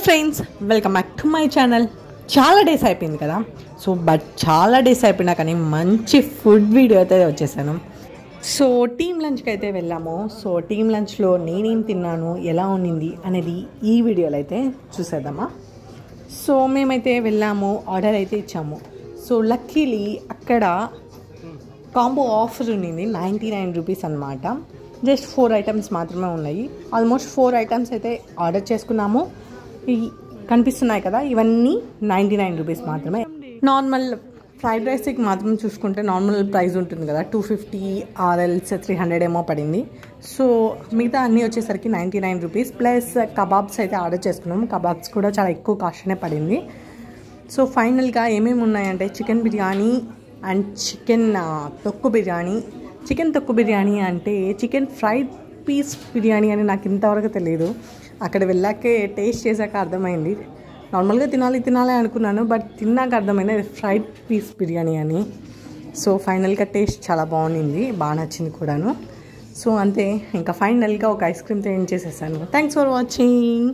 Friends, welcome back to my channel. చాలా days అయిపోయింది కదా. చాలా డేస్ అయిపోయినా కానీ మంచి ఫుడ్ వీడియో అయితే వచ్చేసాను. సో టీమ్ లంచ్కి అయితే వెళ్ళాము. సో టీమ్ లంచ్లో నేనేం తిన్నాను, ఎలా ఉన్నింది అనేది ఈ వీడియోలో అయితే చూసేద్దామా. సో మేమైతే వెళ్ళాము, ఆర్డర్ అయితే ఇచ్చాము. సో లక్కీలీ అక్కడ కాంబో ఆఫర్ ఉన్నింది, 99 రూపీస్ అనమాట. జస్ట్ 4 ఐటమ్స్ మాత్రమే ఉన్నాయి. ఆల్మోస్ట్ 4 ఐటమ్స్ అయితే ఆర్డర్ చేసుకున్నాము. కనిపిస్తున్నాయి కదా, ఇవన్నీ 99 రూపీస్ మాత్రమే. నార్మల్ ఫ్రైడ్ రైస్కి మాత్రం చూసుకుంటే నార్మల్ ప్రైస్ ఉంటుంది కదా, 250 ఆర్ఎల్స్ 300 ఏమో పడింది. సో మిగతా అన్నీ వచ్చేసరికి 99 రూపీస్. ప్లస్ కబాబ్స్ అయితే ఆర్డర్ చేసుకున్నాము. కబాబ్స్ కూడా చాలా ఎక్కువ కాస్ట్నే పడింది. సో ఫైనల్గా ఏమేమి ఉన్నాయంటే చికెన్ బిర్యానీ అండ్ చికెన్ తొక్కు బిర్యానీ. చికెన్ తొక్కు బిర్యానీ అంటే చికెన్ ఫ్రైడ్ పీస్ బిర్యానీ అని నాకు ఇంతవరకు తెలియదు. అక్కడ వెళ్ళాకే టేస్ట్ చేశాక అర్థమైంది. నార్మల్గా తినాలి అనుకున్నాను, బట్ తిన్నాక అర్థమైంది అది ఫ్రైడ్ పీస్ బిర్యానీ అని. సో ఫైనల్గా టేస్ట్ చాలా బాగుంది, బాగా నచ్చింది కూడాను. సో అంతే, ఇంకా ఫైనల్గా ఒక ఐస్ క్రీమ్తో ఏం చేసేసాను. Thanks for watching.